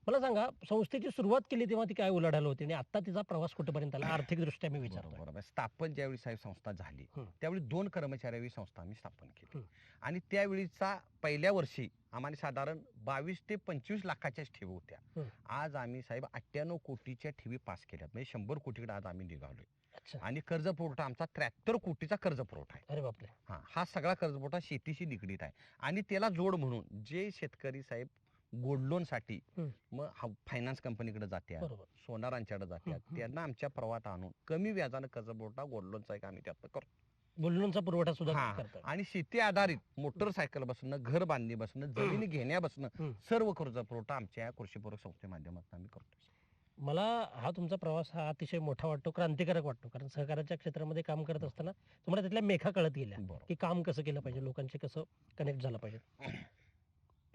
मला सांगा संस्थेची सुरुवात केली तेव्हा ती काय उलाढाल होती आणि आता तिचा प्रवास कुठपर्यंत आला आर्थिकदृष्ट्या मी विचारतो. बरोबर स्थापन ज्यावेळी साहेब संस्था झाली हं. त्यावेळी 2 कर्मचाऱ्यावी संस्था आम्ही स्थापन केली हं. आणि त्यावेळीचा पहिल्या वर्षी आम्हाला साधारण 22 ते 25 लाखाच्याच ठेवी होत्या. हं. आज आम्ही साहेब 98 कोटीच्या ठेवी पास केल्यात म्हणजे 100 कोटीकडे आज आम्ही निघालोय अच्छा. आणि कर्ज पुरवठा आमचा 73 कोटीचा कर्ज पुरवठा आहे. अरे बापरे. हा सगळा कर्ज पुरवठा शेतीशी निगडीत आहे आणि त्याला जोड म्हणून जे शेतकरी साहेब गोल्ड लोन साठी हं. मग फायनान्स कंपनीकडे जात्या बरोबर. सोनारांच्याकडे जात्या हं. त्यांना आमच्या प्रवाहात आणून कमी व्याजानं कर्ज पुरवठा गोल्ड लोनचा एक आम्ही त्यातनं करतो. बुलढाणाचा पुरवठा सुद्धा हा. करतात. आणि शेती आधारित मोटरसायकल बसणं घर बांधणी बसणं जमिनी घेण्या बसणं हं. सर्व कर्ज पुरवठा आमच्या कृषीपूरक संस्थे माध्यमातून आम्ही करतो. मला हा तुमचा प्रवास हा अतिशय मोठा वाटतो, क्रांतिकारक वाटतो. कारण सहकार्याच्या क्षेत्रामध्ये काम करत असताना तुम्हाला त्यातल्या मेखा कळत गेल्या, बरोबर. की काम कसं केलं पाहिजे, लोकांशी कसं कनेक्ट झालं पाहिजे.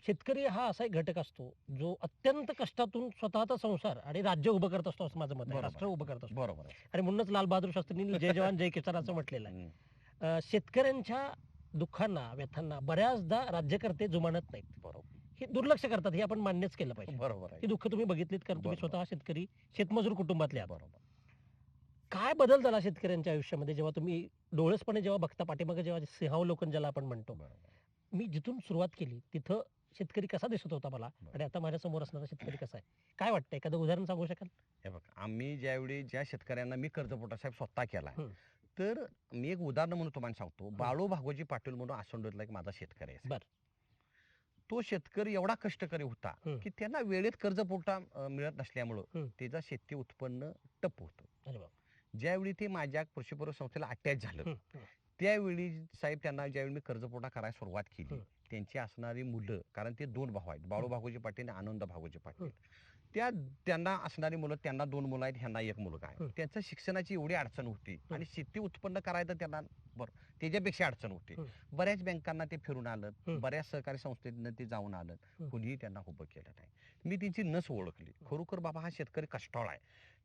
शेतकरी हा असा एक घटक असतो जो अत्यंत कष्टातून स्वतःचा संसार आणि राज्य उभं करत असतो असं माझं मत आहे. बरोबर. राष्ट्र उभं करत असतो. बरोबर आहे. आणि म्हणूनच लाल बहादूर शास्त्रींनी जय जवान जय किसान असं म्हटलेलं आहे. हं. शेतकऱ्यांच्या दुःखांना व्यथांना बऱ्याचदा राज्यकर्ते जुमानत नाहीत. बरोबर. हे दुर्लक्ष करतात, हे आपण मान्यच केलं पाहिजे. बरोबर आहे. ही दुःख तुम्ही बघितलीत कारण तुम्ही बरोबर. स्वतः शेतकरी शेतमजूर कुटुंबातले आहात. बरोबर. काय बदल झाला शेतकऱ्यांच्या आयुष्यामध्ये जेव्हा तुम्ही डोळसपणे जेव्हा बघता पाठीमागे जेव्हा सिंहावलोकन ज्याला आपण म्हणतो, बरोबर. मी जिथून सुरुवात केली तिथं शेतकरी कसा दिसत होता मला बरोबर. आणि आता माझ्या समोर असणारा शेतकरी कसा आहे, काय वाटतं, एखादं उदाहरण सांगू शकाल? हे बघ आम्ही ज्यावेळी ज्या शेतकऱ्यांना मी कर्जपुरवठा साहेब स्वतः केला हं. तर मी एक उदाहरण म्हणून तुम्हाला सांगतो. बाळू भागोजी पाटील म्हणून आसंडोतला एक माझा शेतकरी आहे. बर. तो शेतकरी एवढा कष्टकरी होता हं. की त्यांना वेळेत कर्जपुरवठा मिळत नसल्यामुळं हं. त्याचं शेती उत्पन्न टप होतं. अरे बाप. ज्यावेळी ते माझ्या कृषीपूरक संस्थेला अटॅच झालं हं, हं. त्यावेळी साहेब त्यांना ज्यावेळी मी कर्जपुरवठा करायला सुरुवात केली हं. त्यांची असणारी मुलं कारण ते 2 भाऊ आहेत बाळू भागोजी पाटील आणि आनंद भागोजी पाटील. हं. त्यांना असणारी मुलं त्यांना 2 मुलं आहेत ह्यांना 1 मुलगा आहे. हं. त्यांचं शिक्षणाची एवढी अडचण होती आणि शेती उत्पन्न करायचं त्यांना बरं त्याच्यापेक्षा अडचण होती. हं. बऱ्याच बँकांना ते फिरून आलं हं. बऱ्याच सहकारी संस्थेनं ते जाऊन आलं हं. कुणीही त्यांना उभं केलं नाही. मी त्यांची नस ओळखली खरोखर बाबा हा शेतकरी कष्टाळू आहे.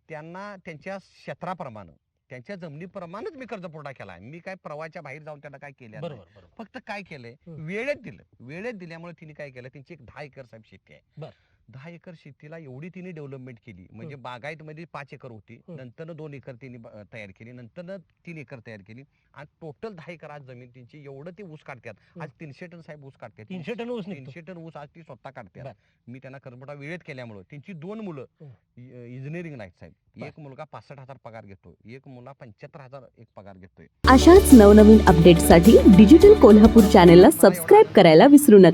त्यांना त्यांच्या क्षेत्राप्रमाणे त्यांच्या जमिनीप्रमाणेच मी कर्जपुरवठा केला आहे. मी काय प्रवाहाच्या बाहेर जाऊन त्यांना काय केलं नाही. बरोबर बरोबर. फक्त काय केलंय हं. वेळेत दिलं. वेळेत दिल्यामुळे तिने काय केलं त्यांची एक 10 एकर साहेब शेती आहे. बर. 10 एकर शेतीला एवढी तिने डेव्हलपमेंट केली म्हणजे बागायत मध्ये 5 एकर होती हं. नंतर 2 एकर तिने तयार केली नंतर 3 एकर तयार केली आणि टोटल 10 एकर आज जमीन त्यांची एवढं ते ऊस काढतात. आज 300 टन साहेब ऊस काढतात. 300 टन ऊस निघतो. 300 टन ऊस आज ती स्वतः काढतात. बर. मी त्यांना कर्जपुरवठा वेळेत केल्यामुळे त्यांची 2 मुलं हं. इंजिनिअरिंगला आहेत साहेब. बर. एक मुलगा 65,000 पगार घेतो एक मुलगा 75,000 एक पगार घेतोय. अशाच नवनवीन अपडेटसाठी डिजिटल कोल्हापूर चॅनेलला सबस्क्राईब करायला विसरू नका.